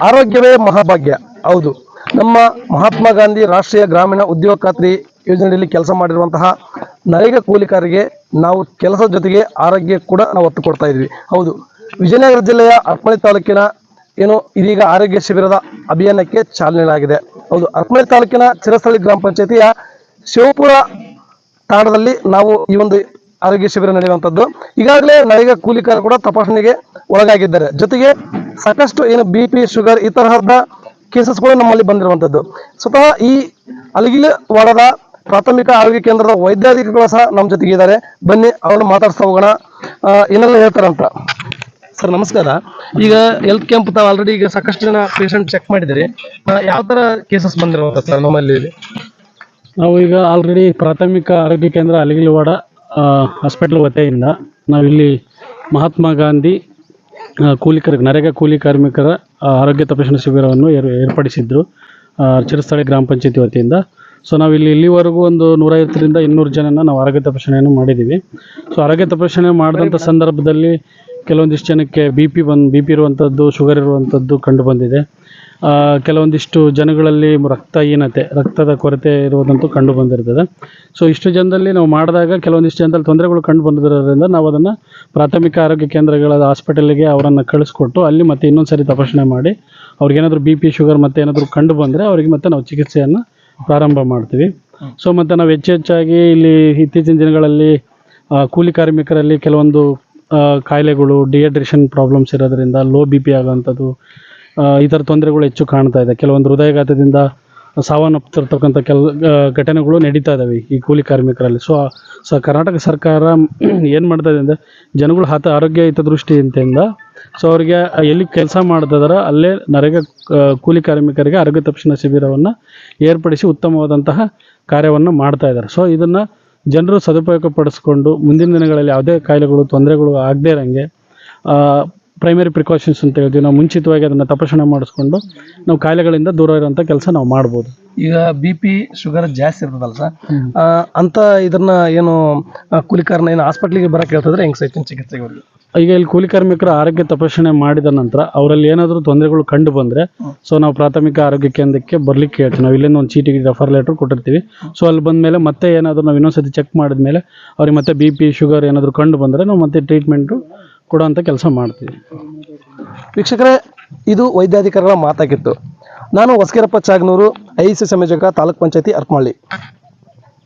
ಆರೋಗ್ಯವೇ ಮಹಾಭಾಗ್ಯ. ಹೌದು, ನಮ್ಮ ಮಹಾತ್ಮ ಗಾಂಧಿ ರಾಷ್ಟ್ರೀಯ ಗ್ರಾಮೀಣ ಉದ್ಯೋಗ ಖಾತ್ರಿ ಯೋಜನೆಯಲ್ಲಿ ಕೆಲಸ ಮಾಡಿರುವಂತಹ ನರೇಗಾ ಕೂಲಿಕಾರರಿಗೆ ನಾವು ಕೆಲಸದ ಜೊತೆಗೆ ಆರೋಗ್ಯ ಕೂಡ ನಾವು ಒತ್ತು ಕೊಡ್ತಾ ಇದ್ವಿ. ಹೌದು, ವಿಜಯನಗರ ಜಿಲ್ಲೆಯ ಹರಪನಹಳ್ಳಿ ತಾಲೂಕಿನ ಇದೀಗ ಆರೋಗ್ಯ ಶಿಬಿರದ ಅಭಿಯಾನಕ್ಕೆ ಚಾಲನೆಯಾಗಿದೆ. ಹೌದು, ಹರಪನಹಳ್ಳಿ ತಾಲೂಕಿನ ಚಿರಸ್ಥಳಿ ಗ್ರಾಮ ಪಂಚಾಯತಿಯ ಶಿವಪುರ ತಾಣದಲ್ಲಿ ನಾವು ಈ ಒಂದು ಆರೋಗ್ಯ ಶಿಬಿರ ನಡೆಯುವಂಥದ್ದು. ಈಗಾಗಲೇ ನರೇಗಾ ಕೂಲಿಕಾರ ಕೂಡ ತಪಾಸಣೆಗೆ ಒಳಗಾಗಿದ್ದಾರೆ. ಜೊತೆಗೆ ಸಾಕಷ್ಟು BP, ಶುಗರ್ ಈ ತರಹದ ಕೇಸಸ್ಗಳು ನಮ್ಮಲ್ಲಿ ಬಂದಿರುವಂಥದ್ದು. ಸ್ವತಃ ಈ ಅಲಗಿಲವಾಡದ ಪ್ರಾಥಮಿಕ ಆರೋಗ್ಯ ಕೇಂದ್ರದ ವೈದ್ಯಾಧಿಕಾರಿಗಳು ಸಹ ನಮ್ಮ ಜೊತೆಗೆ ಇದ್ದಾರೆ. ಬನ್ನಿ ಅವ್ರನ್ನ ಮಾತಾಡ್ಸ್ತಾ ಹೋಗೋಣ, ಏನೆಲ್ಲ ಹೇಳ್ತಾರಂತ. ಸರ್ ನಮಸ್ಕಾರ. ಈಗ ಹೆಲ್ತ್ ಕ್ಯಾಂಪ್ ತಾವು ಆಲ್ರೆಡಿ ಈಗ ಸಾಕಷ್ಟು ಜನ ಪೇಷಂಟ್ ಚೆಕ್ ಮಾಡಿದಿರಿ. ಯಾವ ತರ ಕೇಸಸ್ ಬಂದಿರುವಂತ ಸರ್ ನಮ್ಮಲ್ಲಿ? ನಾವು ಈಗ ಆಲ್ರೆಡಿ ಪ್ರಾಥಮಿಕ ಆರೋಗ್ಯ ಕೇಂದ್ರ ಅಲಗಿಲವಾಡ ಹಾಸ್ಪಿಟಲ್ ವತಿಯಿಂದ ನಾವಿಲ್ಲಿ ಮಹಾತ್ಮ ಗಾಂಧಿ ನರೇಗಾ ಕೂಲಿ ಕಾರ್ಮಿಕರ ಆರೋಗ್ಯ ತಪಾಸಣಾ ಶಿಬಿರವನ್ನು ಏರ್ಪಡಿಸಿದ್ರು ಚಿರಸ್ಥಳಿ ಗ್ರಾಮ ಪಂಚಾಯತಿ ವತಿಯಿಂದ. ಸೊ ನಾವಿಲ್ಲಿ ಇಲ್ಲಿವರೆಗೂ ಒಂದು 150ರಿಂದ 200 ಜನನ ನಾವು ಆರೋಗ್ಯ ತಪಾಸಣೆಯನ್ನು ಮಾಡಿದ್ದೀವಿ. ಸೊ ಆರೋಗ್ಯ ತಪಾಸಣೆ ಮಾಡಿದಂಥ ಸಂದರ್ಭದಲ್ಲಿ ಕೆಲವೊಂದಿಷ್ಟು ಜನಕ್ಕೆ BP ಇರುವಂಥದ್ದು, ಶುಗರ್ ಇರುವಂಥದ್ದು ಕಂಡು ಬಂದಿದೆ. ಕೆಲವೊಂದಿಷ್ಟು ಜನಗಳಲ್ಲಿ ರಕ್ತದ ಕೊರತೆ ಇರುವುದಂತೂ ಕಂಡು ಬಂದಿರ್ತದೆ. ಸೊ ಇಷ್ಟು ಜನದಲ್ಲಿ ನಾವು ಮಾಡಿದಾಗ ಕೆಲವೊಂದಿಷ್ಟು ಜನದಲ್ಲಿ ತೊಂದರೆಗಳು ಕಂಡು ಬಂದಿರೋದ್ರಿಂದ ನಾವು ಅದನ್ನು ಪ್ರಾಥಮಿಕ ಆರೋಗ್ಯ ಕೇಂದ್ರಗಳ ಹಾಸ್ಪಿಟಲ್ಗೆ ಅವರನ್ನು ಕಳಿಸ್ಕೊಟ್ಟು ಅಲ್ಲಿ ಮತ್ತೆ ಇನ್ನೊಂದು ಸರಿ ತಪಾಸಣೆ ಮಾಡಿ ಅವ್ರಿಗೇನಾದರೂ BP, ಶುಗರ್ ಮತ್ತೆ ಏನಾದರೂ ಕಂಡು ಬಂದರೆ ಅವರಿಗೆ ಮತ್ತೆ ನಾವು ಚಿಕಿತ್ಸೆಯನ್ನು ಪ್ರಾರಂಭ ಮಾಡ್ತೀವಿ. ಸೊ ಮತ್ತು ನಾವು ಹೆಚ್ಚಾಗಿ ಇಲ್ಲಿ ಇತ್ತೀಚಿನ ದಿನಗಳಲ್ಲಿ ಕೂಲಿ ಕಾರ್ಮಿಕರಲ್ಲಿ ಕೆಲವೊಂದು ಕಾಯಿಲೆಗಳು, ಡಿಹೈಡ್ರೇಷನ್ ಪ್ರಾಬ್ಲಮ್ಸ್ ಇರೋದ್ರಿಂದ ಲೋ BP ಆಗೋವಂಥದ್ದು, ಈ ಥರ ತೊಂದರೆಗಳು ಹೆಚ್ಚು ಕಾಣ್ತಾ ಇದೆ. ಕೆಲವೊಂದು ಹೃದಯಘಾತದಿಂದ ಸಾವನ್ನಪ್ಪಿರ್ತಕ್ಕಂಥ ಘಟನೆಗಳು ನಡೀತಾ ಇದ್ದಾವೆ ಈ ಕೂಲಿ ಕಾರ್ಮಿಕರಲ್ಲಿ. ಸೊ ಕರ್ನಾಟಕ ಸರ್ಕಾರ ಏನು ಮಾಡ್ತಾ ಇದೆ ಅಂದರೆ ಜನಗಳು ಆರೋಗ್ಯ ಹಿತದೃಷ್ಟಿಯಿಂದ ಸೊ ಅವರಿಗೆ ಎಲ್ಲಿ ಕೆಲಸ ಮಾಡ್ತಿದಾರೋ ಅಲ್ಲೇ ನರೇಗಾ ಕೂಲಿ ಕಾರ್ಮಿಕರಿಗೆ ಆರೋಗ್ಯ ತಪಾಸಣಾ ಶಿಬಿರವನ್ನು ಏರ್ಪಡಿಸಿ ಉತ್ತಮವಾದಂತಹ ಕಾರ್ಯವನ್ನು ಮಾಡ್ತಾ ಇದ್ದಾರೆ. ಸೊ ಇದನ್ನು ಜನರು ಸದುಪಯೋಗ ಪಡಿಸ್ಕೊಂಡು ಮುಂದಿನ ದಿನಗಳಲ್ಲಿ ಯಾವುದೇ ಕಾಯಿಲೆಗಳು, ತೊಂದರೆಗಳು ಆಗದೇ ಇರೋಂಗೆ ಪ್ರೈಮರಿ ಪ್ರಿಕಾಷನ್ಸ್ ಅಂತ ಹೇಳ್ತೀವಿ, ನಾವು ಮುಂಚಿತವಾಗಿ ಅದನ್ನು ತಪಾಸಣೆ ಮಾಡಿಸ್ಕೊಂಡು ನಾವು ಕಾಯಿಲೆಗಳಿಂದ ದೂರ ಇರೋಂಥ ಕೆಲಸ ನಾವು ಮಾಡ್ಬೋದು. ಈಗ BP, ಶುಗರ್ ಜಾಸ್ತಿ ಇರ್ತದಲ್ಲ ಸರ್, ಅಂತ ಇದನ್ನ ಕೂಲಿಕಾರನ ಹಾಸ್ಪಿಟ್ಲಿಗೆ ಬರಕ್ಕೆ ಹೇಳ್ತಿದ್ರೆ ಹೆಂಗೆ ಸೈತಿನ ಚಿಕಿತ್ಸೆಗೆ ಅವ್ರಿಗೆ? ಈಗ ಇಲ್ಲಿ ಕೂಲಿ ಕಾರ್ಮಿಕರ ಆರೋಗ್ಯ ತಪಾಸಣೆ ಮಾಡಿದ ನಂತರ ಅವರಲ್ಲಿ ಏನಾದರೂ ತೊಂದರೆಗಳು ಕಂಡು ಬಂದರೆ ಸೊ ನಾವು ಪ್ರಾಥಮಿಕ ಆರೋಗ್ಯ ಕೇಂದ್ರಕ್ಕೆ ಬರಲಿಕ್ಕೆ ಹೇಳ್ತೀವಿ. ನಾವು ಇಲ್ಲಿಂದ ಒಂದು ಚೀಟಿಗೆ ರೆಫರ್ ಲೆಟ್ರ್ ಕೊಟ್ಟಿರ್ತೀವಿ. ಸೊ ಅಲ್ಲಿ ಬಂದಮೇಲೆ ಮತ್ತೆ ಏನಾದರೂ ನಾವು ಇನ್ನೊಂದ್ಸತಿ ಚೆಕ್ ಮಾಡಿದ್ಮೇಲೆ ಅವ್ರಿಗೆ ಮತ್ತೆ BP, ಶುಗರ್ ಏನಾದರೂ ಕಂಡು ಬಂದರೆ ನಾವು ಮತ್ತೆ ಟ್ರೀಟ್ಮೆಂಟು ಕೊಡುವಂಥ ಕೆಲಸ ಮಾಡ್ತೀವಿ. ವೀಕ್ಷಕರೇ, ಇದು ವೈದ್ಯಾಧಿಕಾರಿಗಳ ಮಾತಾಗಿತ್ತು. ನಾನು ಹೊಸಕೆರಪ್ಪ ಚಾಗನೂರು, IC ಸಂಯೋಜಕ, ತಾಲೂಕ್ ಪಂಚಾಯತಿ ಹರಪನಹಳ್ಳಿ.